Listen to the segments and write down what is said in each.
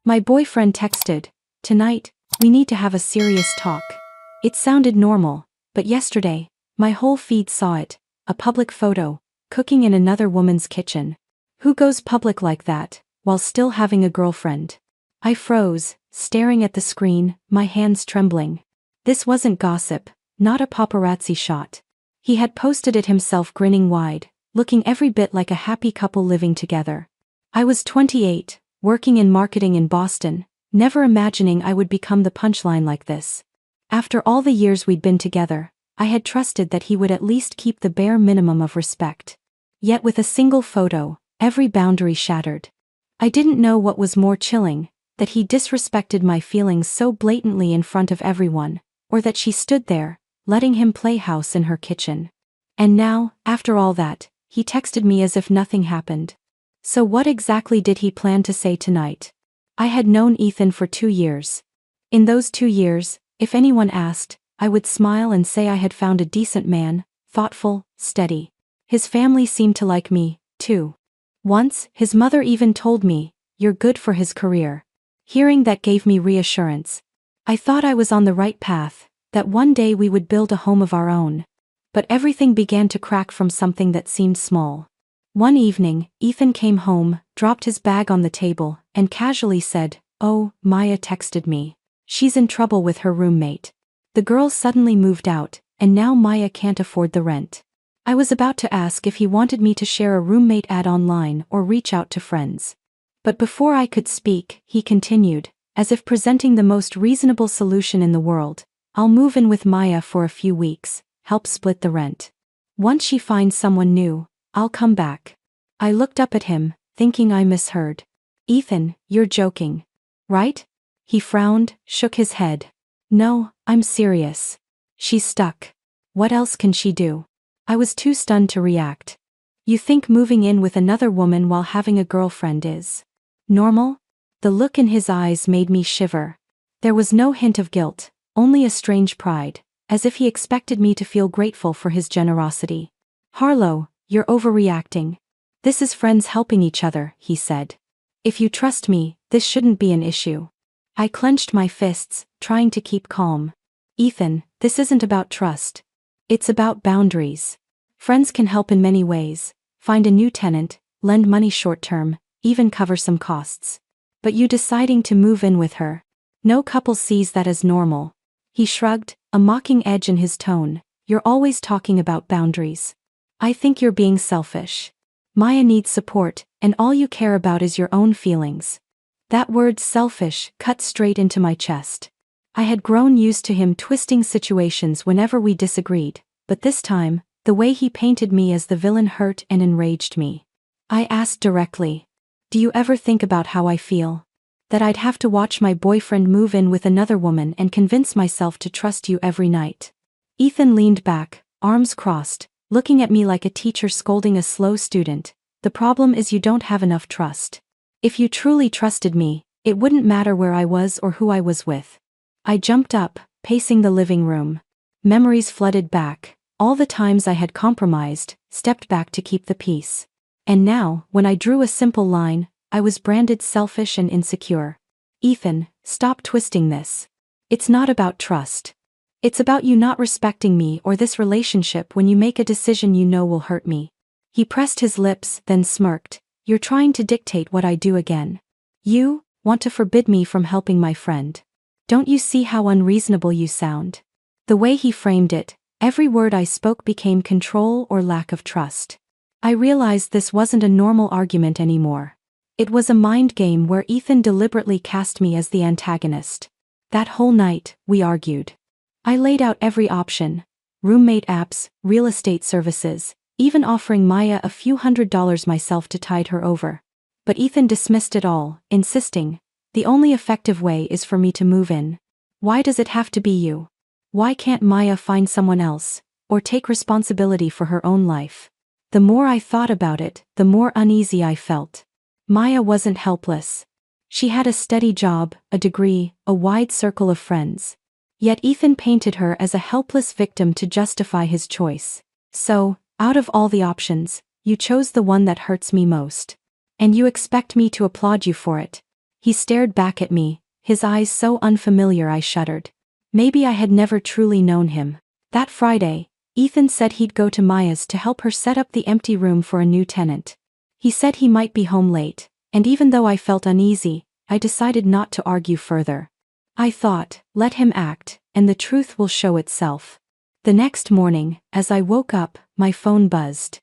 My boyfriend texted, "Tonight, we need to have a serious talk." It sounded normal, but yesterday, my whole feed saw it, a public photo, cooking in another woman's kitchen. Who goes public like that, while still having a girlfriend? I froze, staring at the screen, my hands trembling. This wasn't gossip, not a paparazzi shot. He had posted it himself, grinning wide, looking every bit like a happy couple living together. I was 28, working in marketing in Boston, never imagining I would become the punchline like this. After all the years we'd been together, I had trusted that he would at least keep the bare minimum of respect. Yet with a single photo, every boundary shattered. I didn't know what was more chilling, that he disrespected my feelings so blatantly in front of everyone, or that she stood there, letting him play house in her kitchen. And now, after all that, he texted me as if nothing happened. So what exactly did he plan to say tonight? I had known Ethan for 2 years. In those 2 years, if anyone asked, I would smile and say I had found a decent man, thoughtful, steady. His family seemed to like me, too. Once, his mother even told me, "You're good for his career." Hearing that gave me reassurance. I thought I was on the right path, that one day we would build a home of our own. But everything began to crack from something that seemed small. One evening, Ethan came home, dropped his bag on the table, and casually said, "Oh, Maya texted me. She's in trouble with her roommate. The girl suddenly moved out, and now Maya can't afford the rent." I was about to ask if he wanted me to share a roommate ad online or reach out to friends. But before I could speak, he continued, as if presenting the most reasonable solution in the world, "I'll move in with Maya for a few weeks, help split the rent. Once she finds someone new, I'll come back." I looked up at him, thinking I misheard. "Ethan, you're joking, right?" He frowned, shook his head. "No, I'm serious. She's stuck. What else can she do?" I was too stunned to react. "You think moving in with another woman while having a girlfriend is normal?" The look in his eyes made me shiver. There was no hint of guilt, only a strange pride, as if he expected me to feel grateful for his generosity. "Harlow, you're overreacting. This is friends helping each other," he said. "If you trust me, this shouldn't be an issue." I clenched my fists, trying to keep calm. "Ethan, this isn't about trust. It's about boundaries. Friends can help in many ways, find a new tenant, lend money short-term, even cover some costs. But you deciding to move in with her, no couple sees that as normal." He shrugged, a mocking edge in his tone. "You're always talking about boundaries. I think you're being selfish. Maya needs support, and all you care about is your own feelings." That word "selfish" cut straight into my chest. I had grown used to him twisting situations whenever we disagreed, but this time, the way he painted me as the villain hurt and enraged me. I asked directly, "Do you ever think about how I feel? That I'd have to watch my boyfriend move in with another woman and convince myself to trust you every night?" Ethan leaned back, arms crossed, looking at me like a teacher scolding a slow student. "The problem is you don't have enough trust. If you truly trusted me, it wouldn't matter where I was or who I was with." I jumped up, pacing the living room. Memories flooded back, all the times I had compromised, stepped back to keep the peace. And now, when I drew a simple line, I was branded selfish and insecure. "Ethan, stop twisting this. It's not about trust. It's about you not respecting me or this relationship when you make a decision you know will hurt me." He pressed his lips, then smirked. "You're trying to dictate what I do again. You want to forbid me from helping my friend. Don't you see how unreasonable you sound?" The way he framed it, every word I spoke became control or lack of trust. I realized this wasn't a normal argument anymore. It was a mind game where Ethan deliberately cast me as the antagonist. That whole night, we argued. I laid out every option: roommate apps, real estate services, even offering Maya a few $100s myself to tide her over. But Ethan dismissed it all, insisting, "The only effective way is for me to move in. Why does it have to be you? Why can't Maya find someone else, or take responsibility for her own life?" The more I thought about it, the more uneasy I felt. Maya wasn't helpless. She had a steady job, a degree, a wide circle of friends. Yet Ethan painted her as a helpless victim to justify his choice. "So, out of all the options, you chose the one that hurts me most. And you expect me to applaud you for it?" He stared back at me, his eyes so unfamiliar I shuddered. Maybe I had never truly known him. That Friday, Ethan said he'd go to Maya's to help her set up the empty room for a new tenant. He said he might be home late, and even though I felt uneasy, I decided not to argue further. I thought, let him act, and the truth will show itself. The next morning, as I woke up, my phone buzzed.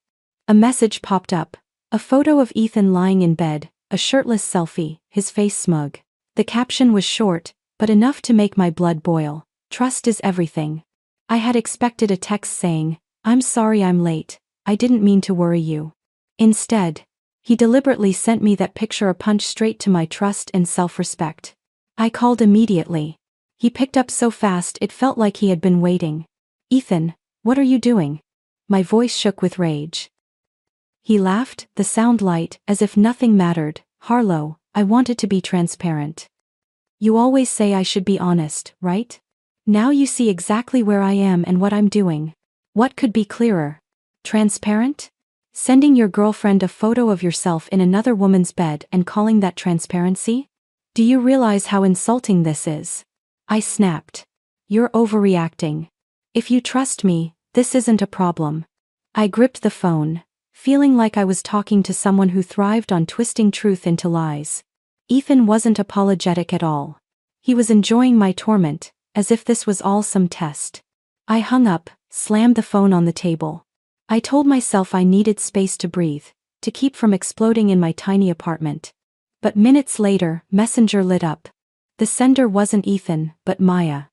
A message popped up. A photo of Ethan lying in bed, a shirtless selfie, his face smug. The caption was short, but enough to make my blood boil. Trust is everything. I had expected a text saying, I'm sorry I'm late, I didn't mean to worry you. Instead, he deliberately sent me that picture, a punch straight to my trust and self-respect. I called immediately. He picked up so fast it felt like he had been waiting. Ethan, what are you doing? My voice shook with rage. He laughed, the sound light, as if nothing mattered. Harlow, I wanted to be transparent. You always say I should be honest, right? Now you see exactly where I am and what I'm doing. What could be clearer? Transparent? Sending your girlfriend a photo of yourself in another woman's bed and calling that transparency? Do you realize how insulting this is? I snapped. You're overreacting. If you trust me, this isn't a problem. I gripped the phone, feeling like I was talking to someone who thrived on twisting truth into lies. Ethan wasn't apologetic at all. He was enjoying my torment, as if this was all some test. I hung up, slammed the phone on the table. I told myself I needed space to breathe, to keep from exploding in my tiny apartment. But minutes later, Messenger lit up. The sender wasn't Ethan, but Maya.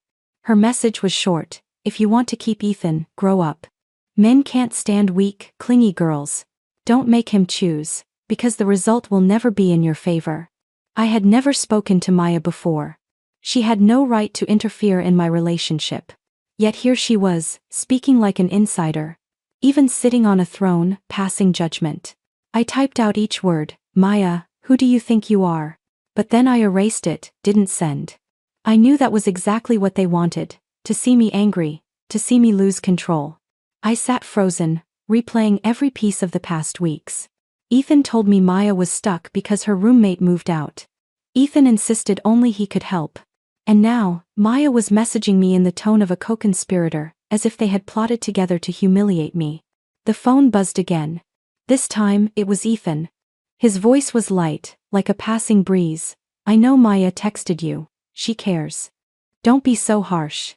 Her message was short: if you want to keep Ethan, grow up. Men can't stand weak, clingy girls. Don't make him choose, because the result will never be in your favor. I had never spoken to Maya before. She had no right to interfere in my relationship. Yet here she was, speaking like an insider. Even sitting on a throne, passing judgment. I typed out each word, Maya, who do you think you are? But then I erased it, didn't send. I knew that was exactly what they wanted, to see me angry, to see me lose control. I sat frozen, replaying every piece of the past weeks. Ethan told me Maya was stuck because her roommate moved out. Ethan insisted only he could help. And now, Maya was messaging me in the tone of a co-conspirator, as if they had plotted together to humiliate me. The phone buzzed again. This time, it was Ethan. His voice was light, like a passing breeze. I know Maya texted you. She cares. Don't be so harsh.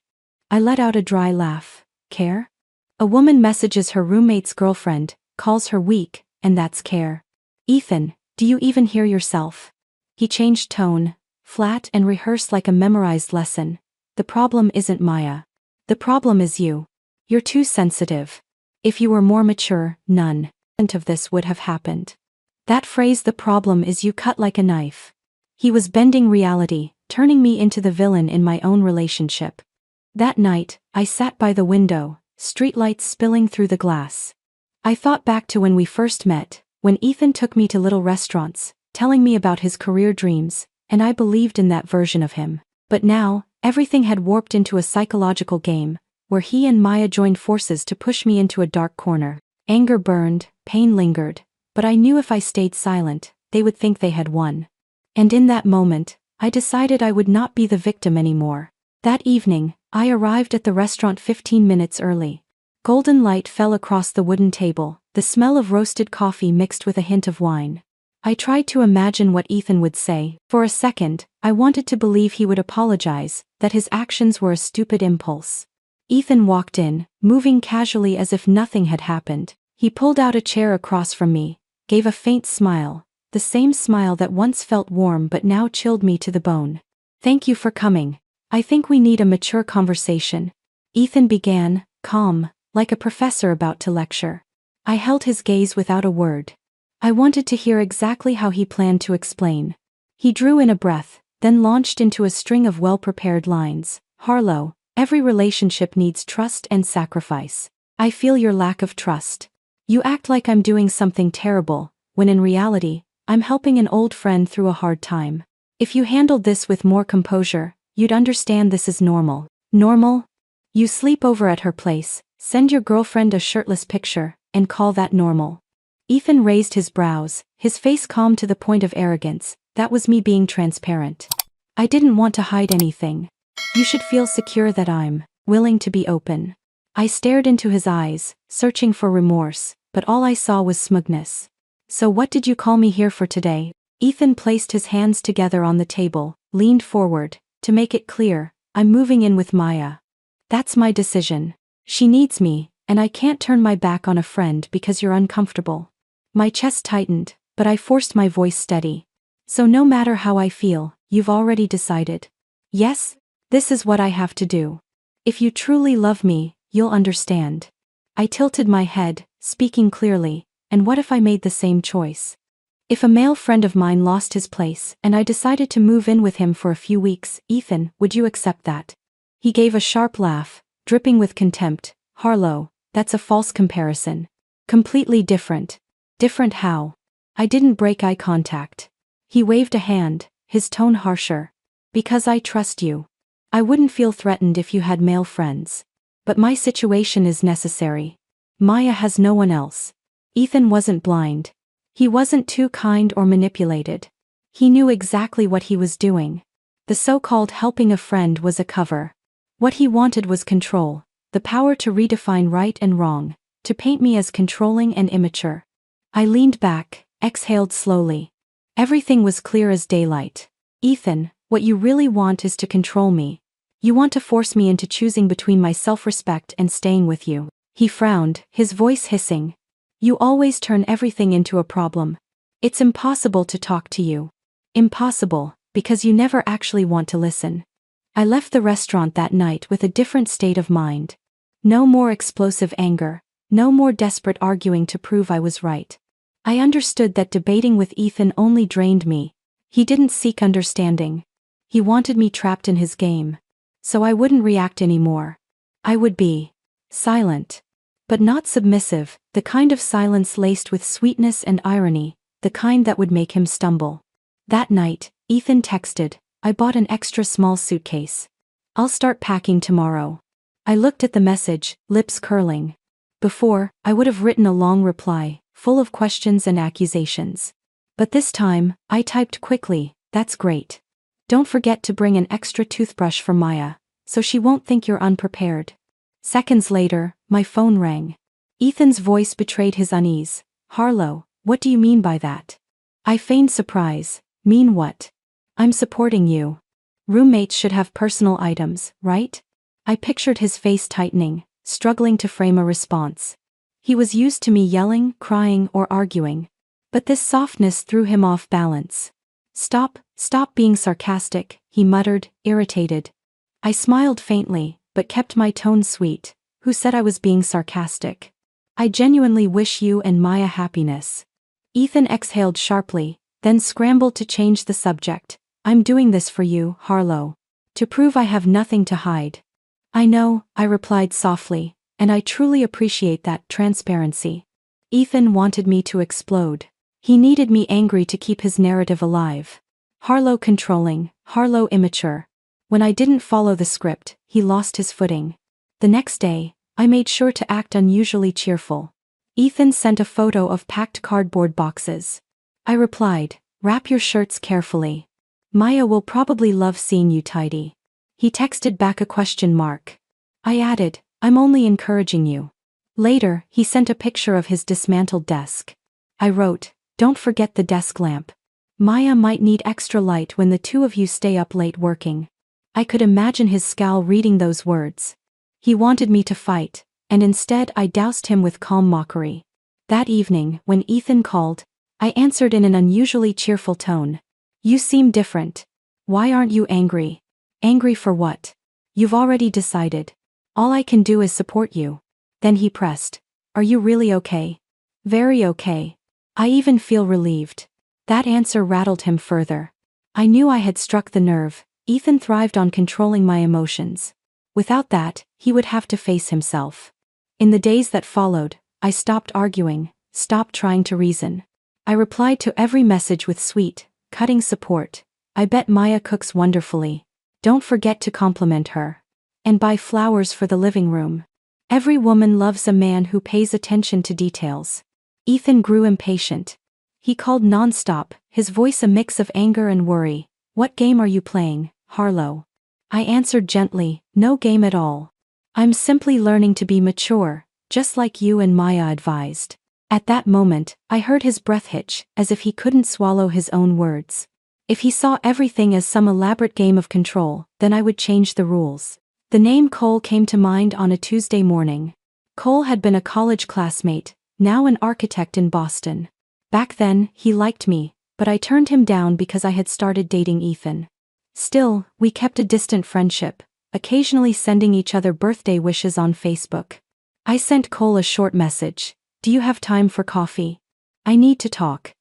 I let out a dry laugh. Care? A woman messages her roommate's girlfriend, calls her weak, and that's care. Ethan, do you even hear yourself? He changed tone, flat and rehearsed like a memorized lesson. The problem isn't Maya. The problem is you. You're too sensitive. If you were more mature, none of this would have happened. That phrase, the problem is you, cut like a knife. He was bending reality, turning me into the villain in my own relationship. That night, I sat by the window, streetlights spilling through the glass. I thought back to when we first met, when Ethan took me to little restaurants, telling me about his career dreams, and I believed in that version of him. But now, everything had warped into a psychological game, where he and Maya joined forces to push me into a dark corner. Anger burned, pain lingered, but I knew if I stayed silent, they would think they had won. And in that moment, I decided I would not be the victim anymore. That evening, I arrived at the restaurant 15 minutes early. Golden light fell across the wooden table, the smell of roasted coffee mixed with a hint of wine. I tried to imagine what Ethan would say. For a second, I wanted to believe he would apologize, that his actions were a stupid impulse. Ethan walked in, moving casually as if nothing had happened. He pulled out a chair across from me, gave a faint smile, the same smile that once felt warm but now chilled me to the bone. Thank you for coming. I think we need a mature conversation. Ethan began, calm, like a professor about to lecture. I held his gaze without a word. I wanted to hear exactly how he planned to explain. He drew in a breath, then launched into a string of well-prepared lines. Harlow, every relationship needs trust and sacrifice. I feel your lack of trust. You act like I'm doing something terrible, when in reality, I'm helping an old friend through a hard time. If you handled this with more composure, you'd understand this is normal. Normal? You sleep over at her place, send your girlfriend a shirtless picture, and call that normal. Ethan raised his brows, his face calm to the point of arrogance. That was me being transparent. I didn't want to hide anything. You should feel secure that I'm willing to be open. I stared into his eyes, searching for remorse, but all I saw was smugness. So what did you call me here for today? Ethan placed his hands together on the table, leaned forward. To make it clear, I'm moving in with Maya. That's my decision. She needs me, and I can't turn my back on a friend because you're uncomfortable. My chest tightened, but I forced my voice steady. So no matter how I feel, you've already decided. Yes, this is what I have to do. If you truly love me, you'll understand. I tilted my head, speaking clearly, and what if I made the same choice? If a male friend of mine lost his place and I decided to move in with him for a few weeks, Ethan, would you accept that? He gave a sharp laugh, dripping with contempt. Harlow, that's a false comparison. Completely different. Different how? I didn't break eye contact. He waved a hand, his tone harsher. Because I trust you. I wouldn't feel threatened if you had male friends. But my situation is necessary. Maya has no one else. Ethan wasn't blind. He wasn't too kind or manipulated. He knew exactly what he was doing. The so-called helping a friend was a cover. What he wanted was control, the power to redefine right and wrong, to paint me as controlling and immature. I leaned back, exhaled slowly. Everything was clear as daylight. Ethan, what you really want is to control me. You want to force me into choosing between my self-respect and staying with you. He frowned, his voice hissing. You always turn everything into a problem. It's impossible to talk to you. Impossible, because you never actually want to listen. I left the restaurant that night with a different state of mind. No more explosive anger, no more desperate arguing to prove I was right. I understood that debating with Ethan only drained me. He didn't seek understanding. He wanted me trapped in his game. So I wouldn't react anymore. I would be silent. But not submissive, the kind of silence laced with sweetness and irony, the kind that would make him stumble. That night, Ethan texted, I bought an extra small suitcase. I'll start packing tomorrow. I looked at the message, lips curling. Before, I would have written a long reply, full of questions and accusations. But this time, I typed quickly, that's great. Don't forget to bring an extra toothbrush for Maya, so she won't think you're unprepared. Seconds later, my phone rang. Ethan's voice betrayed his unease. Harlow, what do you mean by that? I feigned surprise. Mean what? I'm supporting you. Roommates should have personal items, right? I pictured his face tightening, struggling to frame a response. He was used to me yelling, crying, or arguing. But this softness threw him off balance. Stop being sarcastic, he muttered, irritated. I smiled faintly, but kept my tone sweet. Who said I was being sarcastic? I genuinely wish you and Maya happiness. Ethan exhaled sharply, then scrambled to change the subject. I'm doing this for you, Harlow. To prove I have nothing to hide. I know, I replied softly, and I truly appreciate that transparency. Ethan wanted me to explode. He needed me angry to keep his narrative alive. Harlow controlling, Harlow immature. When I didn't follow the script, he lost his footing. The next day, I made sure to act unusually cheerful. Ethan sent a photo of packed cardboard boxes. I replied, wrap your shirts carefully. Maya will probably love seeing you tidy. He texted back a question mark. I added, I'm only encouraging you. Later, he sent a picture of his dismantled desk. I wrote, don't forget the desk lamp. Maya might need extra light when the two of you stay up late working. I could imagine his scowl reading those words. He wanted me to fight, and instead I doused him with calm mockery. That evening, when Ethan called, I answered in an unusually cheerful tone. You seem different. Why aren't you angry? Angry for what? You've already decided. All I can do is support you. Then he pressed. Are you really okay? Very okay. I even feel relieved. That answer rattled him further. I knew I had struck the nerve. Ethan thrived on controlling my emotions. Without that, he would have to face himself. In the days that followed, I stopped arguing, stopped trying to reason. I replied to every message with sweet, cutting support. I bet Maya cooks wonderfully. Don't forget to compliment her. And buy flowers for the living room. Every woman loves a man who pays attention to details. Ethan grew impatient. He called nonstop, his voice a mix of anger and worry. "What game are you playing, Harlow?" I answered gently, "No game at all. I'm simply learning to be mature, just like you and Maya advised." At that moment, I heard his breath hitch, as if he couldn't swallow his own words. If he saw everything as some elaborate game of control, then I would change the rules. The name Cole came to mind on a Tuesday morning. Cole had been a college classmate, now an architect in Boston. Back then, he liked me, but I turned him down because I had started dating Ethan. Still, we kept a distant friendship, occasionally sending each other birthday wishes on Facebook. I sent Cole a short message. "Do you have time for coffee? I need to talk."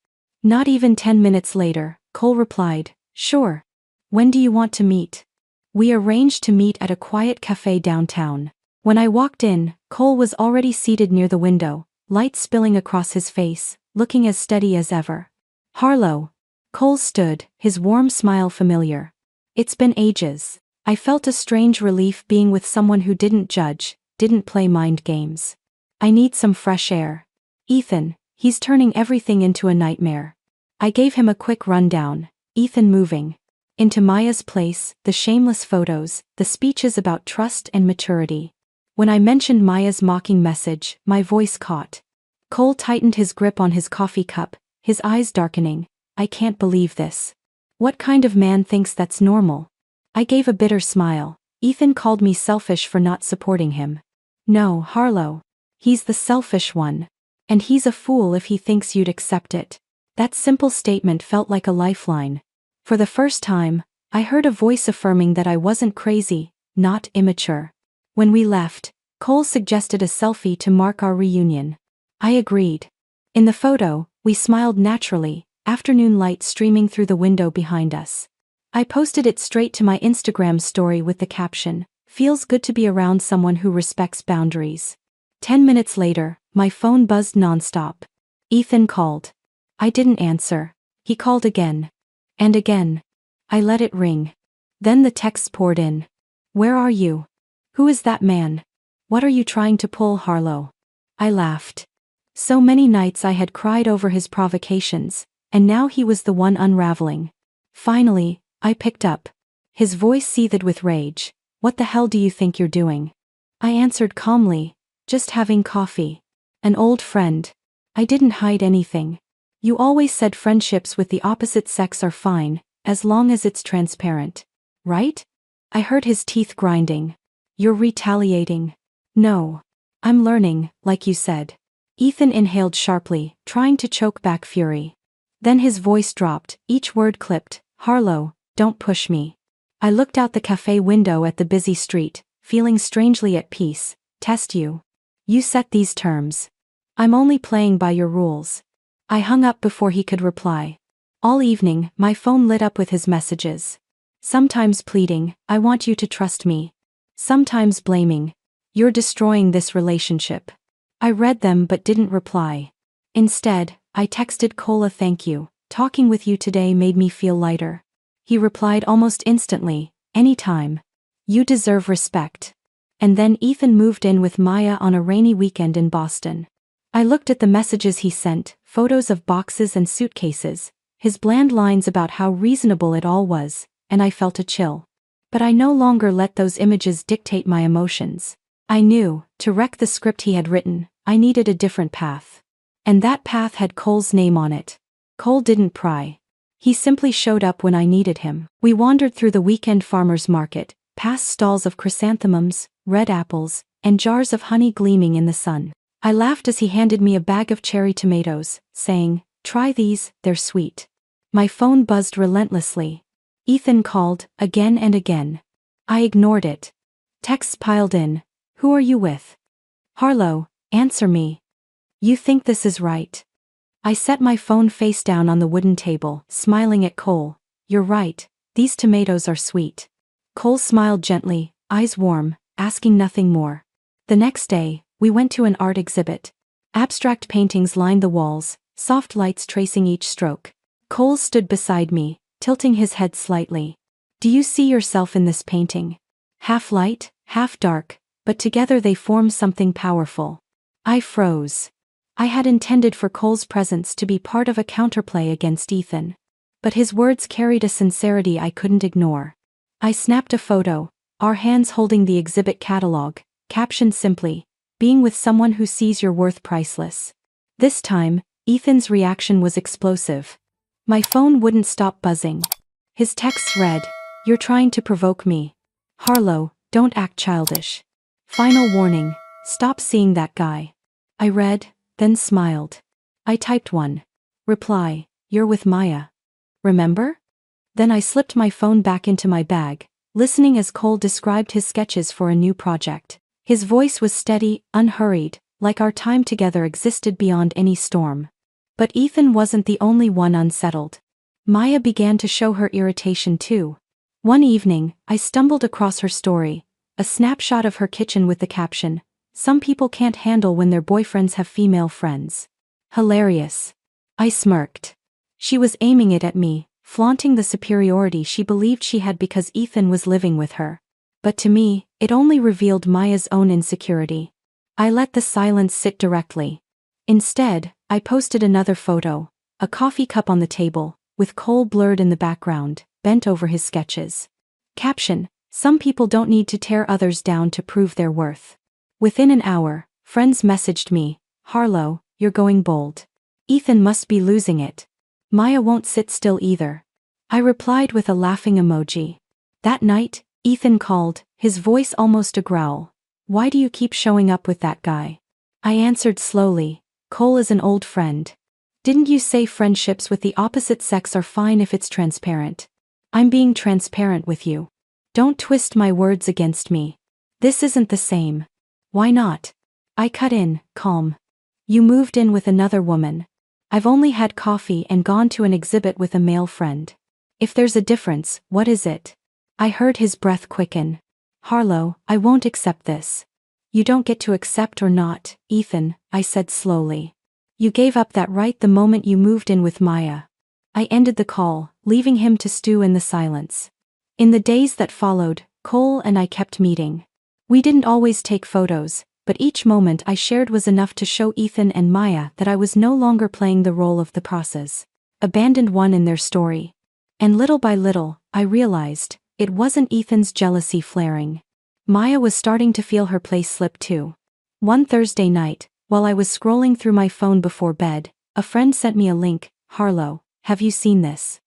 Not even 10 minutes later, Cole replied, "Sure. When do you want to meet?" We arranged to meet at a quiet cafe downtown. When I walked in, Cole was already seated near the window, light spilling across his face, looking as steady as ever. "Harlow." Cole stood, his warm smile familiar. "It's been ages." I felt a strange relief being with someone who didn't judge, didn't play mind games. "I need some fresh air. Ethan, he's turning everything into a nightmare." I gave him a quick rundown. Ethan moving into Maya's place, the shameless photos, the speeches about trust and maturity. When I mentioned Maya's mocking message, my voice caught. Cole tightened his grip on his coffee cup, his eyes darkening. "I can't believe this. What kind of man thinks that's normal?" I gave a bitter smile. "Ethan called me selfish for not supporting him." "No, Harlow. He's the selfish one. And he's a fool if he thinks you'd accept it." That simple statement felt like a lifeline. For the first time, I heard a voice affirming that I wasn't crazy, not immature. When we left, Cole suggested a selfie to mark our reunion. I agreed. In the photo, we smiled naturally, afternoon light streaming through the window behind us. I posted it straight to my Instagram story with the caption, "Feels good to be around someone who respects boundaries." 10 minutes later, my phone buzzed nonstop. Ethan called. I didn't answer. He called again. And again. I let it ring. Then the texts poured in. "Where are you? Who is that man? What are you trying to pull, Harlow?" I laughed. So many nights I had cried over his provocations, and now he was the one unraveling. Finally, I picked up. His voice seethed with rage. "What the hell do you think you're doing?" I answered calmly, "Just having coffee. An old friend." I didn't hide anything. "You always said friendships with the opposite sex are fine, as long as it's transparent. Right?" I heard his teeth grinding. "You're retaliating." "No. I'm learning, like you said." Ethan inhaled sharply, trying to choke back fury. Then his voice dropped, each word clipped. "Harlow, don't push me." I looked out the cafe window at the busy street, feeling strangely at peace. "Test you. You set these terms. I'm only playing by your rules." I hung up before he could reply. All evening, my phone lit up with his messages. Sometimes pleading, "I want you to trust me." Sometimes blaming, "You're destroying this relationship." I read them but didn't reply. Instead, I texted Cole a thank you. "Talking with you today made me feel lighter." He replied almost instantly, "Anytime. You deserve respect." And then Ethan moved in with Maya on a rainy weekend in Boston. I looked at the messages he sent, photos of boxes and suitcases, his bland lines about how reasonable it all was, and I felt a chill. But I no longer let those images dictate my emotions. I knew, to wreck the script he had written, I needed a different path. And that path had Cole's name on it. Cole didn't pry. He simply showed up when I needed him. We wandered through the weekend farmer's market, past stalls of chrysanthemums, red apples, and jars of honey gleaming in the sun. I laughed as he handed me a bag of cherry tomatoes, saying, "Try these, they're sweet." My phone buzzed relentlessly. Ethan called, again and again. I ignored it. Texts piled in. "Who are you with? Harlow, answer me. You think this is right?" I set my phone face down on the wooden table, smiling at Cole. "You're right, these tomatoes are sweet." Cole smiled gently, eyes warm, asking nothing more. The next day, we went to an art exhibit. Abstract paintings lined the walls, soft lights tracing each stroke. Cole stood beside me, tilting his head slightly. "Do you see yourself in this painting? Half light, half dark, but together they form something powerful." I froze. I had intended for Cole's presence to be part of a counterplay against Ethan. But his words carried a sincerity I couldn't ignore. I snapped a photo, our hands holding the exhibit catalog, captioned simply, "Being with someone who sees your worth priceless." This time, Ethan's reaction was explosive. My phone wouldn't stop buzzing. His texts read, "You're trying to provoke me. Harlow, don't act childish. Final warning, stop seeing that guy." I read, then smiled. I typed one. Reply, "You're with Maya. Remember?" Then I slipped my phone back into my bag, listening as Cole described his sketches for a new project. His voice was steady, unhurried, like our time together existed beyond any storm. But Ethan wasn't the only one unsettled. Maya began to show her irritation too. One evening, I stumbled across her story, a snapshot of her kitchen with the caption, "Some people can't handle when their boyfriends have female friends." Hilarious. I smirked. She was aiming it at me, flaunting the superiority she believed she had because Ethan was living with her. But to me, it only revealed Maya's own insecurity. I let the silence sit directly. Instead, I posted another photo, a coffee cup on the table, with Cole blurred in the background, bent over his sketches. Caption, "Some people don't need to tear others down to prove their worth." Within an hour, friends messaged me, "Harlow, you're going bold. Ethan must be losing it. Maya won't sit still either." I replied with a laughing emoji. That night, Ethan called, his voice almost a growl. "Why do you keep showing up with that guy?" I answered slowly, "Cole is an old friend. Didn't you say friendships with the opposite sex are fine if it's transparent? I'm being transparent with you. Don't twist my words against me. This isn't the same." "Why not?" I cut in, calm. "You moved in with another woman. I've only had coffee and gone to an exhibit with a male friend. If there's a difference, what is it?" I heard his breath quicken. "Harlow, I won't accept this." "You don't get to accept or not, Ethan," I said slowly. "You gave up that right the moment you moved in with Maya." I ended the call, leaving him to stew in the silence. In the days that followed, Cole and I kept meeting. We didn't always take photos, but each moment I shared was enough to show Ethan and Maya that I was no longer playing the role of the process, abandoned one in their story. And little by little, I realized, it wasn't Ethan's jealousy flaring. Maya was starting to feel her place slip too. One Thursday night, while I was scrolling through my phone before bed, a friend sent me a link. "Harlow, have you seen this?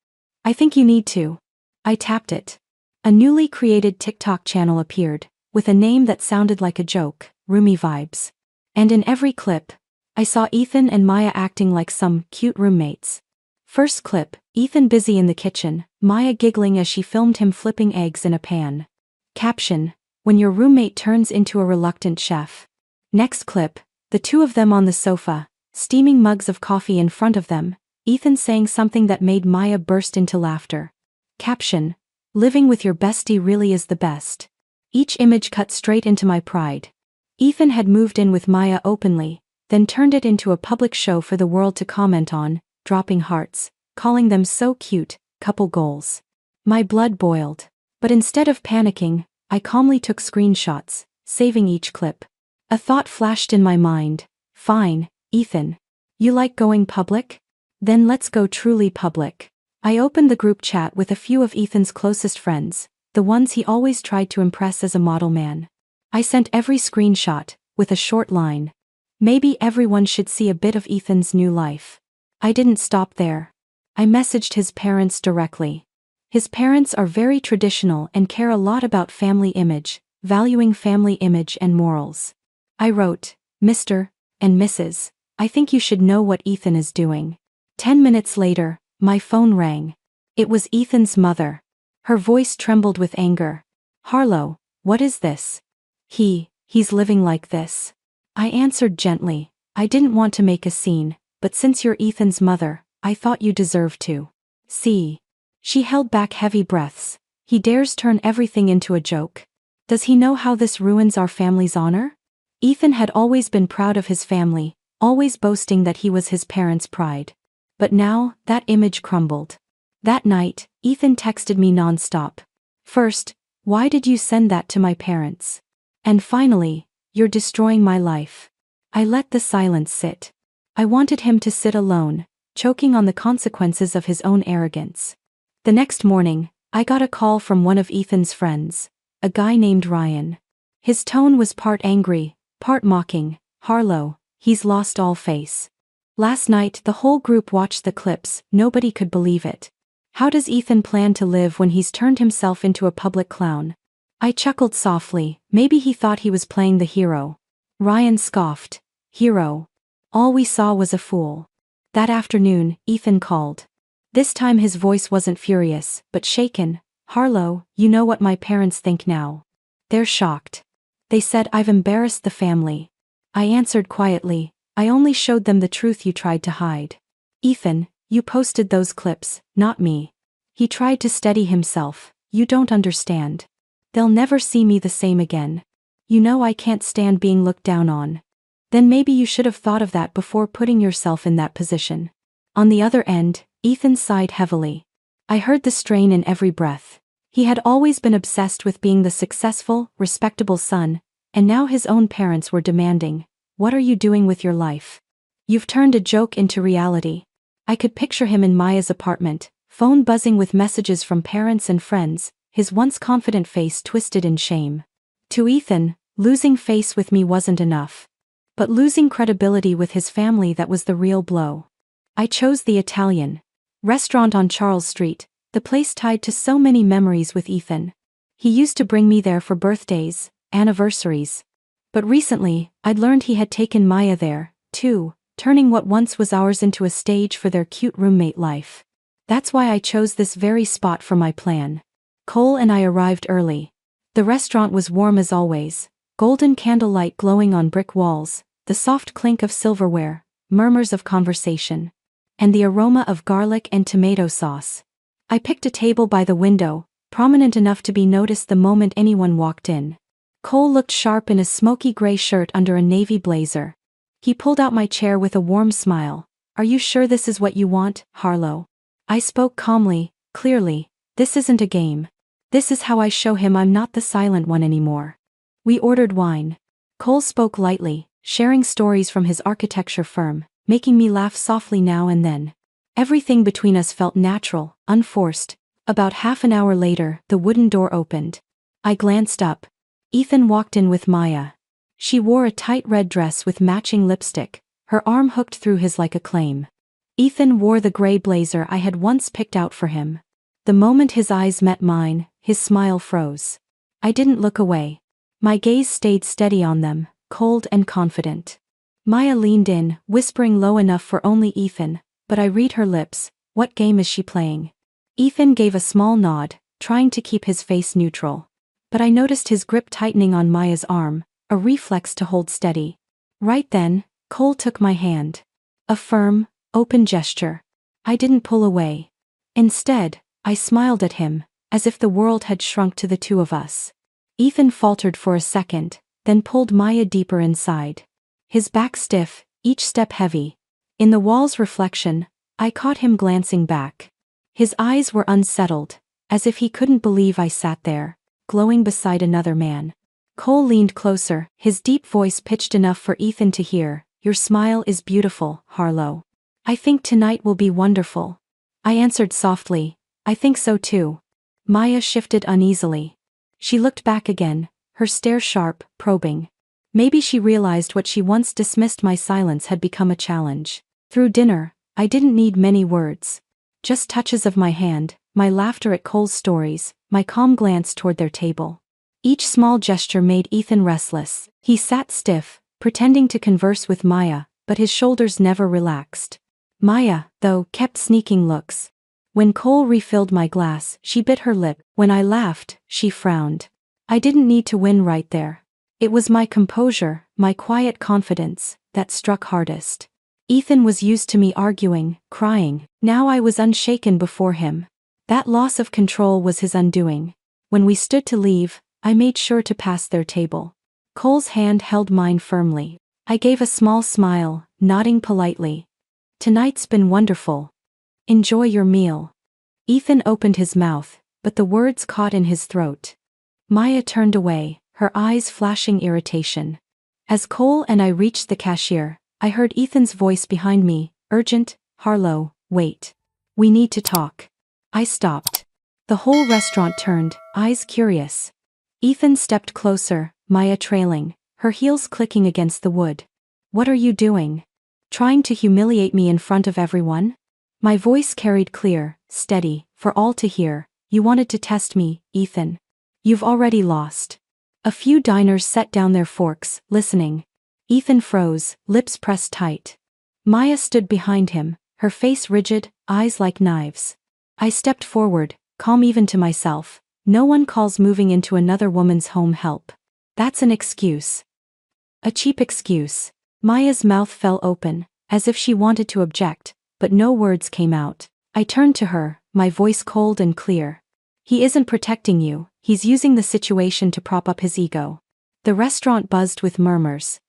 I think you need to." I tapped it. A newly created TikTok channel appeared, with a name that sounded like a joke, Roomy Vibes. And in every clip, I saw Ethan and Maya acting like some cute roommates. First clip, Ethan busy in the kitchen, Maya giggling as she filmed him flipping eggs in a pan. Caption, "When your roommate turns into a reluctant chef." Next clip, the two of them on the sofa, steaming mugs of coffee in front of them, Ethan saying something that made Maya burst into laughter. Caption, "Living with your bestie really is the best." Each image cut straight into my pride. Ethan had moved in with Maya openly, then turned it into a public show for the world to comment on, dropping hearts, calling them so cute, couple goals. My blood boiled. But instead of panicking, I calmly took screenshots, saving each clip. A thought flashed in my mind. Fine, Ethan. You like going public? Then let's go truly public. I opened the group chat with a few of Ethan's closest friends, the ones he always tried to impress as a model man. I sent every screenshot, with a short line. Maybe everyone should see a bit of Ethan's new life. I didn't stop there. I messaged his parents directly. His parents are very traditional and care a lot about family image, valuing family image and morals. I wrote, "Mr. and Mrs., I think you should know what Ethan is doing." 10 minutes later, my phone rang. It was Ethan's mother. Her voice trembled with anger. "Harlow, what is this? He's living like this." I answered gently, "I didn't want to make a scene, but since you're Ethan's mother, I thought you deserved to see." She held back heavy breaths. "He dares turn everything into a joke. Does he know how this ruins our family's honor?" Ethan had always been proud of his family, always boasting that he was his parents' pride. But now, that image crumbled. That night, Ethan texted me nonstop. First, "Why did you send that to my parents?" And finally, "You're destroying my life." I let the silence sit. I wanted him to sit alone, choking on the consequences of his own arrogance. The next morning, I got a call from one of Ethan's friends, a guy named Ryan. His tone was part angry, part mocking. "Harlow, he's lost all face. Last night the whole group watched the clips, nobody could believe it. How does Ethan plan to live when he's turned himself into a public clown?" I chuckled softly, maybe he thought he was playing the hero. Ryan scoffed. "Hero? All we saw was a fool." That afternoon, Ethan called. This time his voice wasn't furious, but shaken. "Harlow, you know what my parents think now. They're shocked. They said I've embarrassed the family." I answered quietly, "I only showed them the truth you tried to hide." "Ethan, you posted those clips, not me." He tried to steady himself. "You don't understand. They'll never see me the same again. You know I can't stand being looked down on." "Then maybe you should have thought of that before putting yourself in that position." On the other end, Ethan sighed heavily. I heard the strain in every breath. He had always been obsessed with being the successful, respectable son, and now his own parents were demanding, "What are you doing with your life? You've turned a joke into reality." I could picture him in Maya's apartment, phone buzzing with messages from parents and friends, his once confident face twisted in shame. To Ethan, losing face with me wasn't enough. But losing credibility with his family, that was the real blow. I chose the Italian restaurant on Charles Street, the place tied to so many memories with Ethan. He used to bring me there for birthdays, anniversaries. But recently, I'd learned he had taken Maya there, too, turning what once was ours into a stage for their cute roommate life. That's why I chose this very spot for my plan. Cole and I arrived early. The restaurant was warm as always, golden candlelight glowing on brick walls, the soft clink of silverware, murmurs of conversation, and the aroma of garlic and tomato sauce. I picked a table by the window, prominent enough to be noticed the moment anyone walked in. Cole looked sharp in a smoky gray shirt under a navy blazer. He pulled out my chair with a warm smile. "Are you sure this is what you want, Harlow?" I spoke calmly, clearly. "This isn't a game. This is how I show him I'm not the silent one anymore." We ordered wine. Cole spoke lightly, sharing stories from his architecture firm, making me laugh softly now and then. Everything between us felt natural, unforced. About half an hour later, the wooden door opened. I glanced up. Ethan walked in with Maya. She wore a tight red dress with matching lipstick, her arm hooked through his like a claim. Ethan wore the gray blazer I had once picked out for him. The moment his eyes met mine, his smile froze. I didn't look away. My gaze stayed steady on them, cold and confident. Maya leaned in, whispering low enough for only Ethan, but I read her lips. "What game is she playing?" Ethan gave a small nod, trying to keep his face neutral. But I noticed his grip tightening on Maya's arm, a reflex to hold steady. Right then, Cole took my hand. A firm, open gesture. I didn't pull away. Instead, I smiled at him, as if the world had shrunk to the two of us. Ethan faltered for a second, then pulled Maya deeper inside. His back stiff, each step heavy. In the wall's reflection, I caught him glancing back. His eyes were unsettled, as if he couldn't believe I sat there, glowing beside another man. Cole leaned closer, his deep voice pitched enough for Ethan to hear. "Your smile is beautiful, Harlow. I think tonight will be wonderful." I answered softly, "I think so too." Maya shifted uneasily. She looked back again, her stare sharp, probing. Maybe she realized what she once dismissed my silence had become a challenge. Through dinner, I didn't need many words. Just touches of my hand, my laughter at Cole's stories, my calm glance toward their table. Each small gesture made Ethan restless. He sat stiff, pretending to converse with Maya, but his shoulders never relaxed. Maya, though, kept sneaking looks. When Cole refilled my glass, she bit her lip. When I laughed, she frowned. I didn't need to win right there. It was my composure, my quiet confidence, that struck hardest. Ethan was used to me arguing, crying. Now I was unshaken before him. That loss of control was his undoing. When we stood to leave, I made sure to pass their table. Cole's hand held mine firmly. I gave a small smile, nodding politely. "Tonight's been wonderful. Enjoy your meal." Ethan opened his mouth, but the words caught in his throat. Maya turned away, her eyes flashing irritation. As Cole and I reached the cashier, I heard Ethan's voice behind me, urgent, Harlow, wait. We need to talk. I stopped. The whole restaurant turned, eyes curious. Ethan stepped closer, Maya trailing, her heels clicking against the wood. What are you doing? Trying to humiliate me in front of everyone? My voice carried clear, steady, for all to hear. You wanted to test me, Ethan. You've already lost. A few diners set down their forks, listening. Ethan froze, lips pressed tight. Maya stood behind him, her face rigid, eyes like knives. I stepped forward, calm even to myself. No one calls moving into another woman's home help. That's an excuse. A cheap excuse. Maya's mouth fell open, as if she wanted to object, but no words came out. I turned to her, my voice cold and clear. He isn't protecting you, he's using the situation to prop up his ego. The restaurant buzzed with murmurs.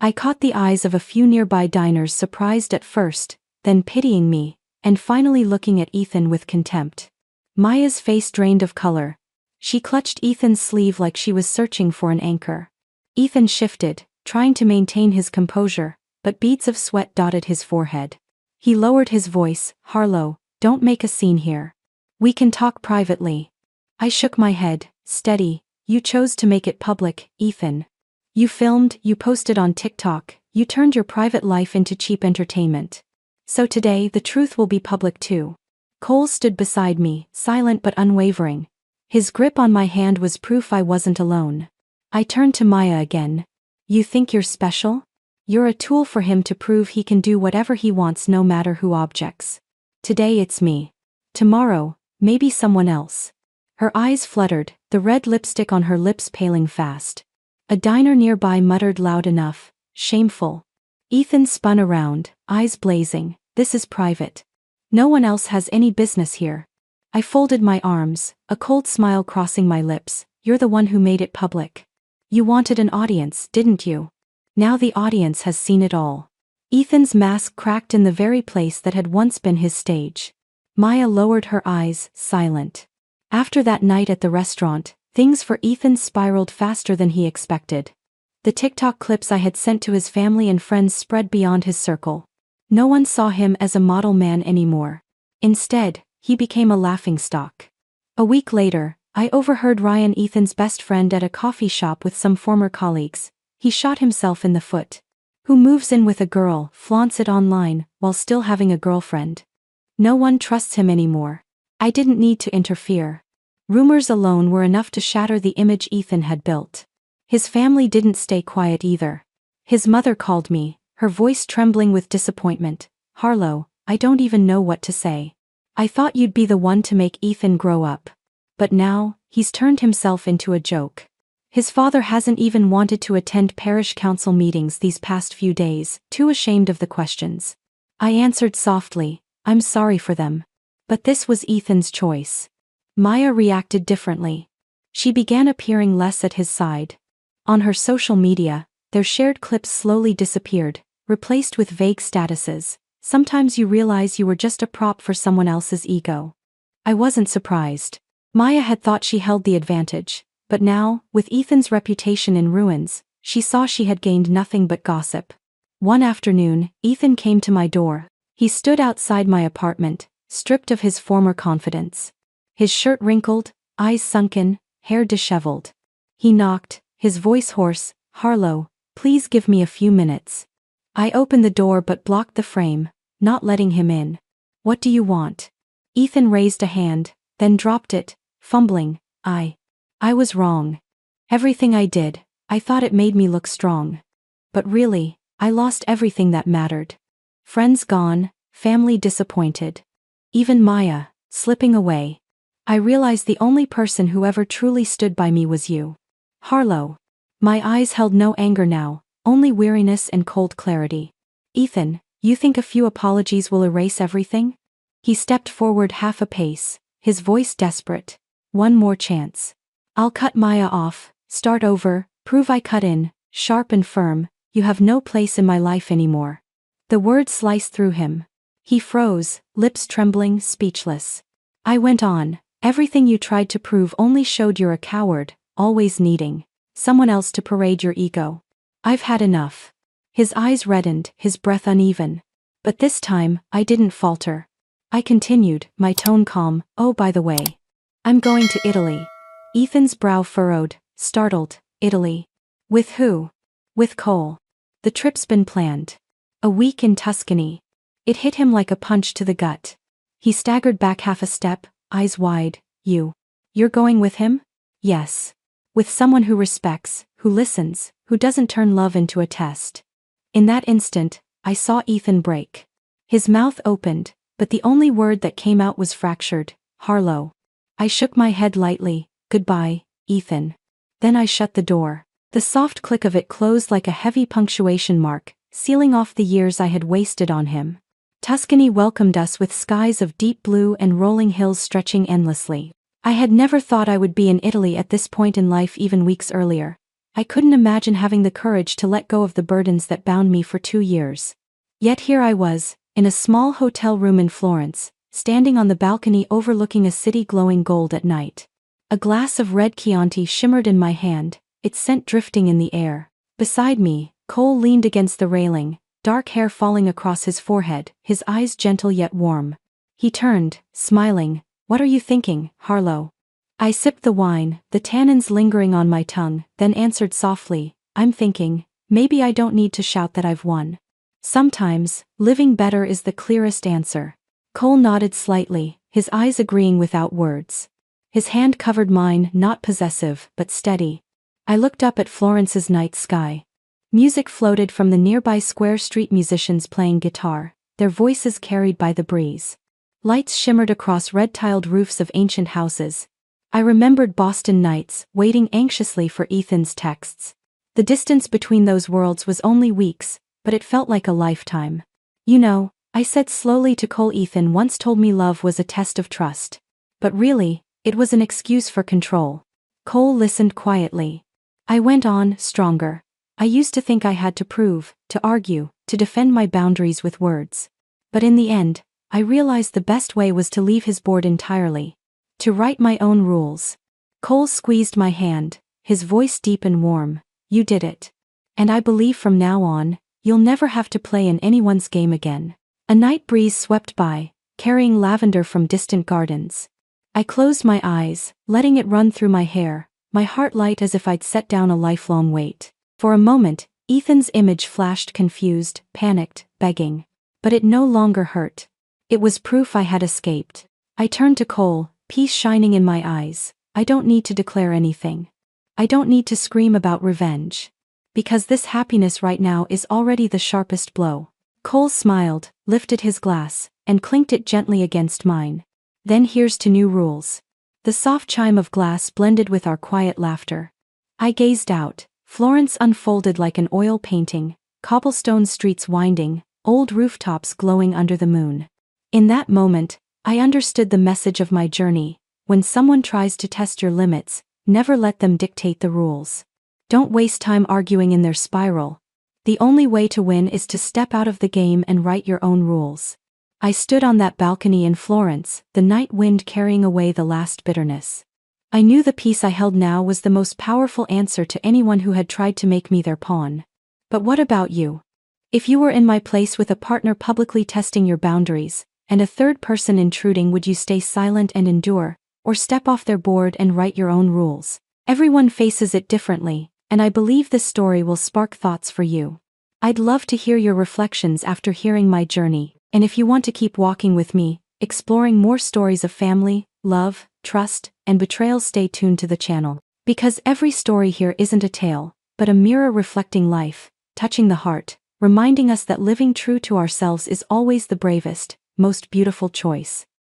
I caught the eyes of a few nearby diners, surprised at first, then pitying me, and finally looking at Ethan with contempt. Maya's face drained of color. She clutched Ethan's sleeve like she was searching for an anchor. Ethan shifted, trying to maintain his composure, but beads of sweat dotted his forehead. He lowered his voice, Harlow, don't make a scene here. We can talk privately. I shook my head, steady. You chose to make it public, Ethan. You filmed, you posted on TikTok, you turned your private life into cheap entertainment. So today the truth will be public too. Cole stood beside me, silent but unwavering. His grip on my hand was proof I wasn't alone. I turned to Maya again. You think you're special? You're a tool for him to prove he can do whatever he wants no matter who objects. Today it's me. Tomorrow, maybe someone else. Her eyes fluttered, the red lipstick on her lips paling fast. A diner nearby muttered loud enough, shameful. Ethan spun around, eyes blazing. This is private. No one else has any business here. I folded my arms, a cold smile crossing my lips. You're the one who made it public. You wanted an audience, didn't you? Now the audience has seen it all. Ethan's mask cracked in the very place that had once been his stage. Maya lowered her eyes, silent. After that night at the restaurant, things for Ethan spiraled faster than he expected. The TikTok clips I had sent to his family and friends spread beyond his circle. No one saw him as a model man anymore. Instead, he became a laughingstock. A week later, I overheard Ryan, Ethan's best friend, at a coffee shop with some former colleagues. He shot himself in the foot. Who moves in with a girl, flaunts it online, while still having a girlfriend? No one trusts him anymore. I didn't need to interfere. Rumors alone were enough to shatter the image Ethan had built. His family didn't stay quiet either. His mother called me, her voice trembling with disappointment. Harlow, I don't even know what to say. I thought you'd be the one to make Ethan grow up. But now, he's turned himself into a joke. His father hasn't even wanted to attend parish council meetings these past few days, too ashamed of the questions. I answered softly, I'm sorry for them. But this was Ethan's choice. Maya reacted differently. She began appearing less at his side. On her social media, their shared clips slowly disappeared, replaced with vague statuses. Sometimes you realize you were just a prop for someone else's ego. I wasn't surprised. Maya had thought she held the advantage, but now, with Ethan's reputation in ruins, she saw she had gained nothing but gossip. One afternoon, Ethan came to my door. He stood outside my apartment, stripped of his former confidence. His shirt wrinkled, eyes sunken, hair disheveled. He knocked, his voice hoarse, Harlow, please give me a few minutes. I opened the door but blocked the frame, not letting him in. What do you want? Ethan raised a hand, then dropped it, fumbling. I was wrong. Everything I did, I thought it made me look strong. But really, I lost everything that mattered. Friends gone, family disappointed. Even Maya, slipping away. I realized the only person who ever truly stood by me was you. Harlow. My eyes held no anger now, only weariness and cold clarity. Ethan, you think a few apologies will erase everything? He stepped forward half a pace, his voice desperate. One more chance. I'll cut Maya off, start over, prove I cut in, sharp and firm. You have no place in my life anymore. The words sliced through him. He froze, lips trembling, speechless. I went on. Everything you tried to prove only showed you're a coward, always needing someone else to parade your ego. I've had enough. His eyes reddened, his breath uneven. But this time, I didn't falter. I continued, my tone calm. Oh, by the way, I'm going to Italy. Ethan's brow furrowed, startled. Italy. With who? With Cole. The trip's been planned. A week in Tuscany. It hit him like a punch to the gut. He staggered back half a step, eyes wide. You're going with him? Yes. With someone who respects, who listens, who doesn't turn love into a test. In that instant, I saw Ethan break. His mouth opened, but the only word that came out was fractured. Harlow. I shook my head lightly. Goodbye, Ethan. Then I shut the door. The soft click of it closed like a heavy punctuation mark, sealing off the years I had wasted on him. Tuscany welcomed us with skies of deep blue and rolling hills stretching endlessly. I had never thought I would be in Italy at this point in life even weeks earlier. I couldn't imagine having the courage to let go of the burdens that bound me for 2 years. Yet here I was, in a small hotel room in Florence, standing on the balcony overlooking a city glowing gold at night. A glass of red Chianti shimmered in my hand, its scent drifting in the air. Beside me, Cole leaned against the railing, dark hair falling across his forehead, his eyes gentle yet warm. He turned, smiling. What are you thinking, Harlow? I sipped the wine, the tannins lingering on my tongue, then answered softly, I'm thinking, maybe I don't need to shout that I've won. Sometimes, living better is the clearest answer. Cole nodded slightly, his eyes agreeing without words. His hand covered mine, not possessive, but steady. I looked up at Florence's night sky. Music floated from the nearby Square Street musicians playing guitar, their voices carried by the breeze. Lights shimmered across red-tiled roofs of ancient houses. I remembered Boston nights, waiting anxiously for Ethan's texts. The distance between those worlds was only weeks, but it felt like a lifetime. You know, I said slowly to Cole, Ethan once told me love was a test of trust. But really, it was an excuse for control. Cole listened quietly. I went on, stronger. I used to think I had to prove, to argue, to defend my boundaries with words. But in the end, I realized the best way was to leave his board entirely. To write my own rules. Cole squeezed my hand, his voice deep and warm. You did it. And I believe from now on, you'll never have to play in anyone's game again. A night breeze swept by, carrying lavender from distant gardens. I closed my eyes, letting it run through my hair, my heart light as if I'd set down a lifelong weight. For a moment, Ethan's image flashed confused, panicked, begging. But it no longer hurt. It was proof I had escaped. I turned to Cole, peace shining in my eyes. I don't need to declare anything. I don't need to scream about revenge. Because this happiness right now is already the sharpest blow. Cole smiled, lifted his glass, and clinked it gently against mine. Then here's to new rules. The soft chime of glass blended with our quiet laughter. I gazed out. Florence unfolded like an oil painting, cobblestone streets winding, old rooftops glowing under the moon. In that moment, I understood the message of my journey. When someone tries to test your limits, never let them dictate the rules. Don't waste time arguing in their spiral. The only way to win is to step out of the game and write your own rules. I stood on that balcony in Florence, the night wind carrying away the last bitterness. I knew the peace I held now was the most powerful answer to anyone who had tried to make me their pawn. But what about you? If you were in my place with a partner publicly testing your boundaries, and a third person intruding, would you stay silent and endure, or step off their board and write your own rules? Everyone faces it differently, and I believe this story will spark thoughts for you. I'd love to hear your reflections after hearing my journey, and if you want to keep walking with me, exploring more stories of family, love, trust, and betrayal, stay tuned to the channel. Because every story here isn't a tale, but a mirror reflecting life, touching the heart, reminding us that living true to ourselves is always the bravest, most beautiful choice.